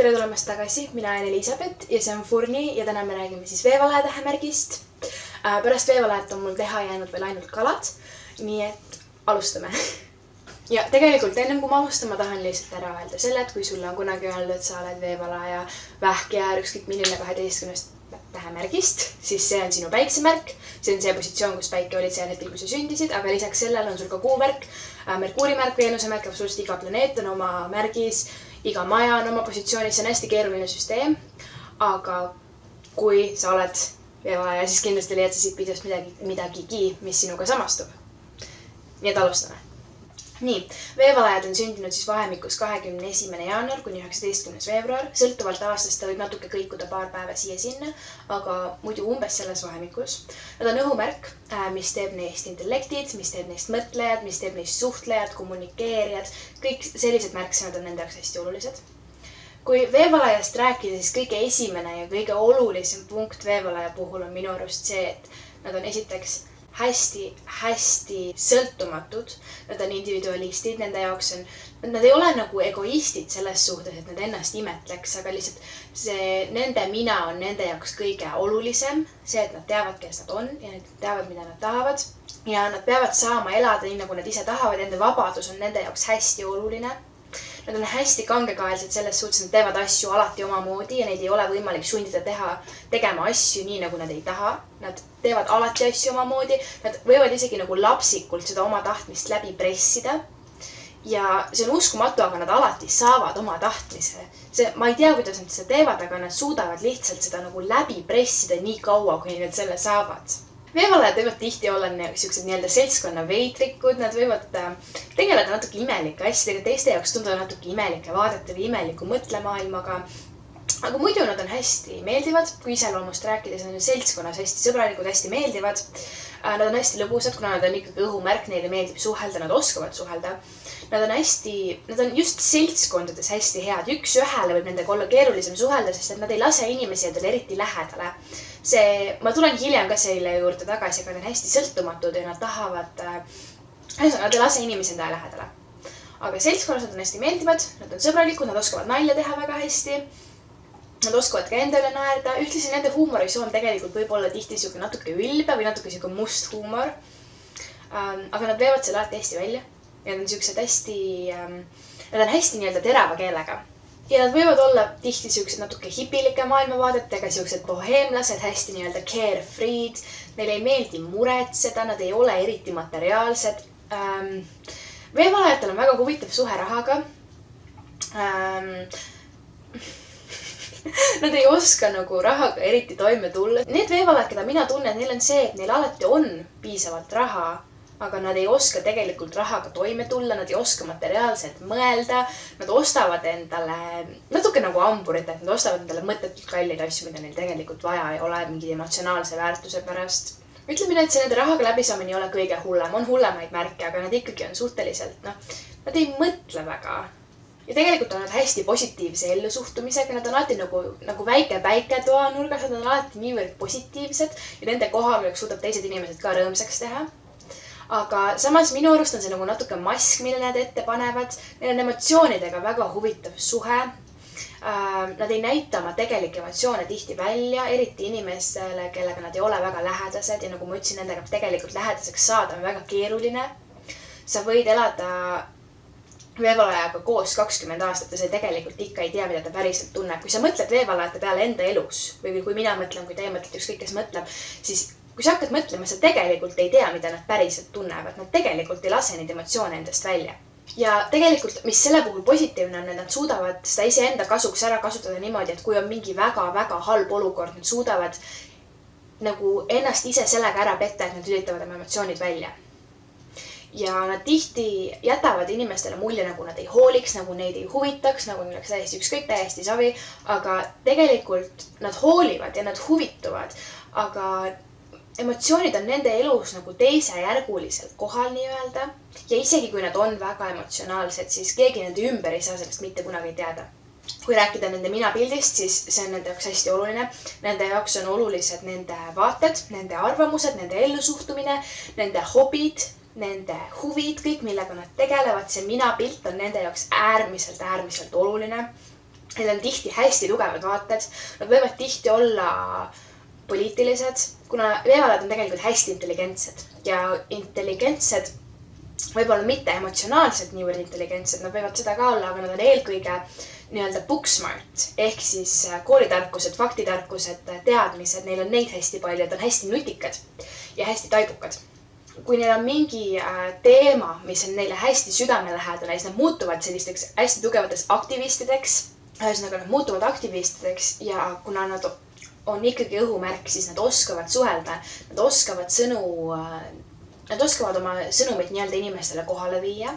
tere tulemast tagasi, mina olen Elisabeth ja see on Furni ja täna me räägime siis veevalae tähemärgist. Pärast veevalaet on mul teha jäänud veel ainult kalad, nii et alustame. Ja tegelikult ennem kui ma alustan, ma tahan lihtsalt ära öelda selle, et kui sulle on kunagi öeldud, et sa oled veevalaja vähkjäär ükskõik milline 12 tähemärgist, siis see on sinu päiksemärk. See on see positsioon, kus päike olid sel hetkel, kui sa sündisid, aga lisaks sellele on sul ka kuumärk, Merkuurimärk, Veenuse märk, absoluutselt iga planeet on oma märgis, iga maja on oma positsioonis, see on hästi keeruline süsteem. Aga kui sa oled veevalaja, siis kindlasti leiad sa siit videost midagigi, mis sinuga samastub. Nii et alustame. Nii, veevalajad on sündinud siis vahemikus 21. jaanuar kuni 19. veebruar. Sõltuvalt aastast ta võib natuke kõikuda paar päeva siia-sinna, aga muidu umbes selles vahemikus. Nad on õhumärk, mis teeb neist intellektid, mis teeb neist mõtlejad, mis teeb neist suhtlejad, kommunikeerijad. Kõik sellised märksõnad on nende jaoks hästi olulised. Kui veevalajast rääkida, siis kõige esimene ja kõige olulisem punkt veevalaja puhul on minu arust see, et nad on esiteks hästi sõltumatud, nad on individualistid, nende jaoks on, nad ei ole nagu egoistid selles suhtes, et nad ennast imetleks, aga lihtsalt see nende mina on nende jaoks kõige olulisem, see, et nad teavad, kes nad on ja nad teavad, mida nad tahavad ja nad peavad saama elada nii, nagu nad ise tahavad, nende vabadus on nende jaoks hästi oluline. Nad on hästi kangekaelsed selles suhtes, nad teevad asju alati omamoodi ja neid ei ole võimalik sundida tegema asju nii, nagu nad ei taha. Nad teevad alati asju omamoodi. Nad võivad isegi nagu lapsikult seda oma tahtmist läbi pressida. Ja see on uskumatu, aga nad alati saavad oma tahtmise. Ma ei tea, kuidas nad seda teevad, aga nad suudavad lihtsalt seda nagu läbi pressida nii kaua, kui nad selle saavad. Veevalajad võivad tihti olla sellised nii-öelda seltskonna veidrikud, nad võivad tegeleda natuke imelike asjadega, teiste jaoks tunduda natuke imelike vaadete või imeliku mõtlemaailmaga. Aga muidu nad on hästi meeldivad, kui iseloomust rääkides on seltskonnas hästi sõbralikud, hästi meeldivad. Nad on hästi lõbusad, kuna nad on ikkagi õhumärk, neile meeldib suhelda, nad oskavad suhelda. Nad on just seltskondades hästi head. Üks ühele võib nendega olla keerulisem suhelda, sest et nad ei lase inimesi endale eriti lähedale. Ma tulen hiljem ka selle juurde tagasi, aga nad on hästi sõltumatud ja nad tahavad, nad ei lase inimesi endale lähedale. Aga seltskonnas nad on hästi meeldivad, nad on sõbralikud, nad oskavad nalja teha väga hästi. Nad oskavad ka endale naerda. Ühtlasi nende huumorisoon tegelikult võib olla tihti natuke ülbe või natuke must huumor. Aga nad veevad selle alati hästi välja. Ja nad on hästi nii-öelda terava keelega. Ja nad võivad olla tihti natuke hipilike maailmavaadetega, boheemlased, hästi nii-öelda carefreed. Neile ei meeldi muretseda, nad ei ole eriti materiaalsed. Veevalajatel on väga huvitav suhe rahaga. Nad ei oska nagu rahaga eriti toime tulla. Need veevalajad, keda mina tunnen, neil on see, et neil alati on piisavalt raha, aga nad ei oska tegelikult rahaga toime tulla, nad ei oska materiaalselt mõelda, nad ostavad endale natuke nagu amburid, et nad ostavad endale mõttetult kalleid asju, mida neil tegelikult vaja ei ole mingi emotsionaalse väärtuse pärast. Ütleme, et see nende rahaga läbisaamine ei ole kõige hullem, on hullemaid märke, aga nad ikkagi on suhteliselt, nad ei mõtle väga. Ja tegelikult on nad hästi positiivse ellusuhtumisega, nad on alati nagu väike päiketoa nurgas, nad on alati niivõrd positiivsed ja nende kohalolek suudab teised inimesed ka rõõmsaks teha. Aga samas minu arust on see nagu natuke mask, mille nad ette panevad. Neil on emotsioonidega väga huvitav suhe. Nad ei näita oma tegelikke emotsioone tihti välja, eriti inimestele, kellega nad ei ole väga lähedased ja nagu ma ütlesin, nendega tegelikult lähedaseks saada on väga keeruline. Sa võid elada veevalajaga koos 20 aastat ja sa tegelikult ikka ei tea, mida ta päriselt tunneb. Kui sa mõtled veevalajate peale enda elus või kui mina mõtlen, kui teie mõtlete ükskõik, kes mõtleb, siis kui sa hakkad mõtlema, sa tegelikult ei tea, mida nad päriselt tunnevad. Nad tegelikult ei lase neid emotsioone endast välja. Ja tegelikult, mis selle puhul positiivne on, et nad suudavad seda iseenda kasuks ära kasutada niimoodi, et kui on mingi väga halb olukord, nad suudavad nagu ennast ise sellega ära petta, et nad lülitavad oma emotsioonid välja. Ja nad tihti jätavad inimestele mulje, nagu nad ei hooliks, nagu neid ei huvitaks, nagu neil oleks täiesti ükskõik, täiesti savi, aga tegelikult nad hoolivad ja nad huvituvad, aga emotsioonid on nende elus nagu teisejärguliselt kohal nii-öelda ja isegi kui nad on väga emotsionaalsed, siis keegi nende ümber ei saa sellest mitte kunagi teada. Kui rääkida nende minapildist, siis see on nende jaoks hästi oluline. Nende jaoks on olulised nende vaated, nende arvamused, nende ellusuhtumine, nende hobid, nende huvid, kõik millega nad tegelevad, see minapilt on nende jaoks äärmiselt oluline. Neil on tihti hästi tugevad vaated, nad võivad tihti olla poliitilised, kuna veevalad on tegelikult hästi intelligentsed ja intelligentsed võib-olla mitte emotsionaalselt niivõrd intelligentsed, nad võivad seda ka olla, aga nad on eelkõige nii-öelda book smart ehk siis koolitarkused, faktitarkused, teadmised, neil on neid hästi palju, et on hästi nutikad ja hästi taibukad. Kui neil on mingi teema, mis on neile hästi südamelähedane, siis nad muutuvad sellisteks hästi tugevateks aktivistideks. Ühesõnaga, nad muutuvad aktivistideks ja kuna nad on ikkagi õhumärk, siis nad oskavad suhelda, nad oskavad oma sõnumit nii-öelda inimestele kohale viia.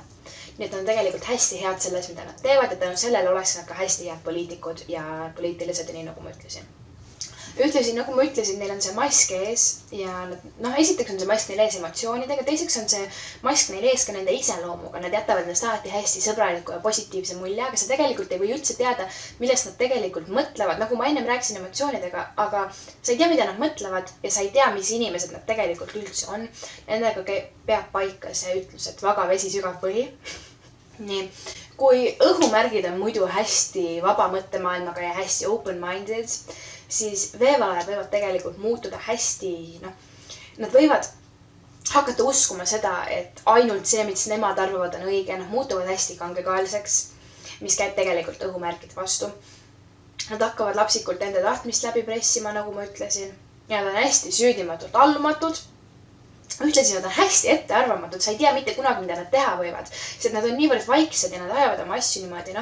Nii et nad on tegelikult hästi head selles, mida nad teevad ja tänu sellele oleks nad ka hästi head poliitikud ja poliitilised ja nii nagu ma ütlesin. Nagu ma ütlesin, neil on see mask ees ja esiteks on see mask neil ees emotsioonidega, teiseks on see mask neil ees ka nende iseloomuga. Nad jätavad ennast alati hästi sõbraliku ja positiivse mulje, aga sa tegelikult ei või üldse teada, millest nad tegelikult mõtlevad. Nagu ma ennem rääkisin emotsioonidega, aga sa ei tea, mida nad mõtlevad ja sa ei tea, mis inimesed nad tegelikult üldse on. Nendega peab paika see ütlus, et vaga vesi sügav põhi. Nii, kui õhumärgid on muidu hästi vaba mõttemaailmaga ja hästi open-minded, siis veevalajad võivad tegelikult muutuda hästi, nad võivad hakata uskuma seda, et ainult see, mis nemad arvavad on õige, nad muutuvad hästi kangekaelseks, mis käib tegelikult õhumärkide vastu. Nad hakkavad lapsikult enda tahtmist läbi pressima, nagu ma ütlesin, ja nad on hästi süüdimatult allumatud. Ühtlasi nad on hästi ettearvamatud, sa ei tea mitte kunagi, mida nad teha võivad, sest nad on niivõrd vaiksed ja nad ajavad oma asju niimoodi,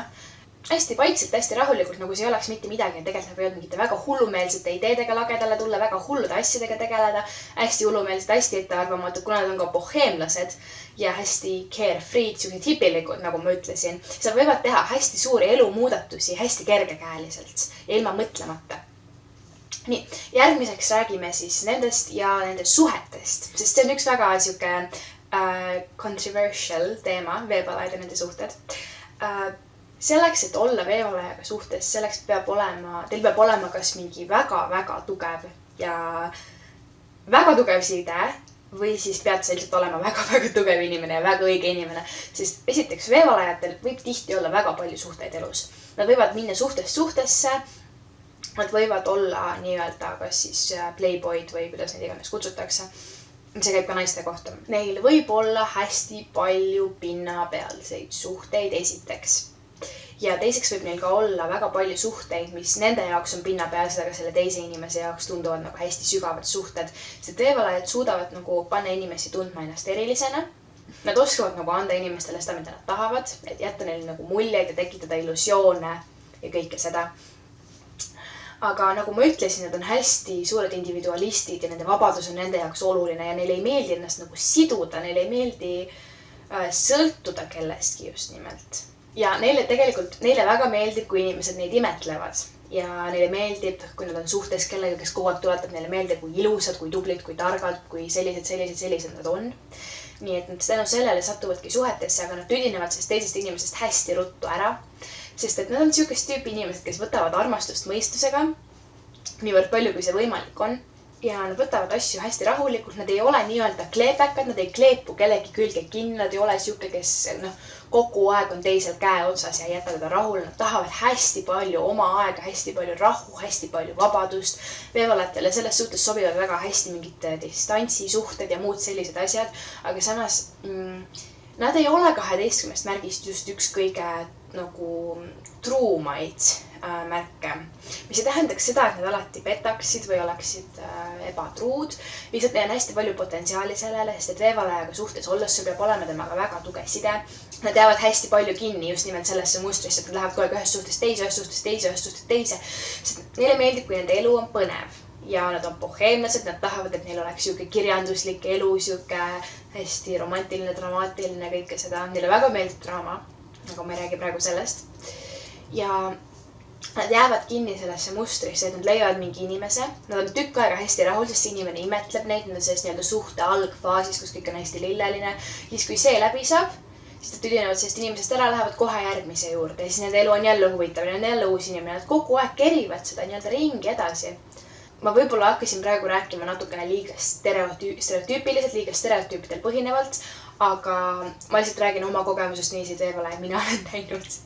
hästi vaikselt, hästi rahulikult, nagu see ei oleks mitte midagi. Tegelikult nad võivad mingite väga hullumeelsete ideedega lagedale tulla, väga hullude asjadega tegeleda, hästi hullumeelsed, hästi ettearvamatud, kuna nad on ka boheemlased ja hästi carefree, sellised hipilikud, nagu ma ütlesin. Sa võivad teha hästi suuri elumuudatusi hästi kergekäeliselt ja ilma mõtlemata. Nii, järgmiseks räägime siis nendest ja nende suhetest, sest see on üks väga siuke controversial teema, veevalajad ja nende suhted. Selleks, et olla veevalajaga suhtes, teil peab olema kas mingi väga-väga tugev ja väga tugev side või siis pead sa ilmselt olema väga-väga tugev inimene ja väga õige inimene, sest esiteks veevalajatel võib tihti olla väga palju suhteid elus. Nad võivad minna suhtest suhtesse. Nad võivad olla nii-öelda kas siis playboyd või kuidas neid iganes kutsutakse. See käib ka naiste kohta. Neil võib olla hästi palju pinnapealseid suhteid esiteks. Ja teiseks võib neil ka olla väga palju suhteid, mis nende jaoks on pinnapealsed, aga selle teise inimese jaoks tunduvad nagu hästi sügavad suhted. Sest veevalajad suudavad nagu panna inimesi tundma ennast erilisena. Nad oskavad nagu anda inimestele seda, mida nad tahavad, et jätta neil nagu muljeid ja tekitada illusioone ja kõike seda. Aga nagu ma ütlesin, nad on hästi suured individualistid ja nende vabadus on nende jaoks oluline ja neile ei meeldi ennast nagu siduda, neile ei meeldi sõltuda kellestki just nimelt. Ja neile väga meeldib, kui inimesed neid imetlevad ja neile meeldib, kui nad on suhtes kellega, kes kogu aeg tuletab neile meelde, kui ilusad, kui tublid, kui targad, kui sellised nad on. Nii et nad tänu sellele satuvadki suhetesse, aga nad tüdinevad sellest teisest inimesest hästi ruttu ära. Sest et nad on siukest tüüpi inimesed, kes võtavad armastust mõistusega, niivõrd palju, kui see võimalik on. Ja nad võtavad asju hästi rahulikult, nad ei ole nii-öelda kleepekad, nad ei kleepu kellegi külge kinni, nad ei ole siuke, kes kogu aeg on teisel käe otsas ja jätta teda rahule. Nad tahavad hästi palju oma aega, hästi palju rahu, hästi palju vabadust. Veevalajatele selles suhtes sobivad väga hästi mingid distantsisuhted ja muud sellised asjad, aga samas nad ei ole 12 märgist just üks kõige nagu truumaid märke, mis ei tähendaks seda, et nad alati petaksid või oleksid ebatruud. Lihtsalt neil on hästi palju potentsiaali sellele, sest et veevalajaga suhtes olles sul peab olema temaga väga tugev side. Nad jäävad hästi palju kinni just nimelt sellesse mustrisse, et nad lähevad kogu aeg ühest suhtest teise, ühest suhtest teise, ühest suhtest teise. Sest neile meeldib, kui nende elu on põnev ja nad on boheemlased, nad tahavad, et neil oleks siuke kirjanduslik elu, siuke hästi romantiline, dramaatiline, kõike seda. Neile väga meeldib draama, aga ma ei räägi praegu sellest. Ja nad jäävad kinni sellesse mustrisse, et nad leiavad mingi inimese. Nad on tükk aega hästi rahul, sest see inimene imetleb neid. Nad on selles nii-öelda suhte algfaasis, kus kõik on hästi lilleline. Siis kui see läbi saab, siis nad tüdinevad sellest inimesest ära, lähevad kohe järgmise juurde. Ja siis nende elu on jälle huvitav, neil on jälle uus inimene. Nad kogu aeg kerivad seda nii-öelda ringi edasi. Ma võib-olla hakkasin praegu rääkima natukene liiga stereotüüpiliselt, liiga stereotüüpidel põhinevalt, aga ma lihtsalt räägin oma kogemusest niisid veevalaja, mina olen teinud.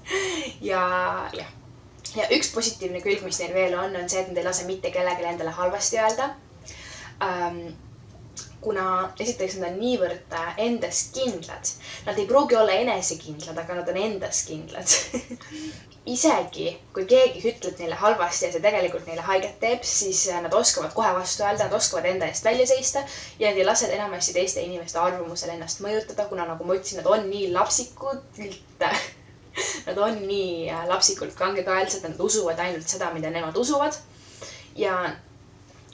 Ja Ja üks positiivne külg, mis neil veel on see, et nad ei lase mitte kellelegi endale halvasti öelda. Kuna esiteks nad on niivõrd endas kindlad. Nad ei pruugi olla enesekindlad, aga nad on endas kindlad. Isegi, kui keegi ütleb neile halvasti ja see tegelikult neile haiget teeb, siis nad oskavad kohe vastu öelda, nad oskavad enda eest välja seista ja nad ei lase enamasti teiste inimeste arvamusel ennast mõjutada, kuna nagu ma ütlesin, nad on nii lapsikult, nad on nii lapsikult kangekaelsed, nad usuvad ainult seda, mida nemad usuvad ja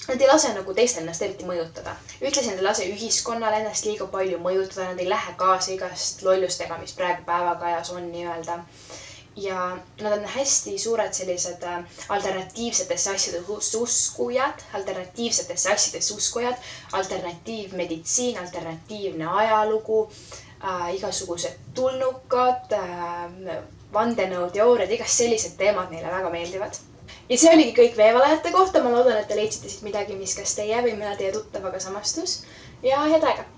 nad ei lase nagu teistel ennast eriti mõjutada. Ütlesin, nad ei lase ühiskonnal ennast liiga palju mõjutada, nad ei lähe kaasa igast lollustega, mis praegu päevakajas on nii-öelda. Ja nad on hästi suured sellised alternatiivsetesse asjadesse uskujad, alternatiivmeditsiin, alternatiivne ajalugu, igasugused tulnukad, vandenõuteooriad, igast sellised teemad neile väga meeldivad. Ja see oligi kõik veevalajate kohta. Ma loodan, et te leidsite siit midagi, mis kas teie või mõne teie tuttavaga samastus ja head aega!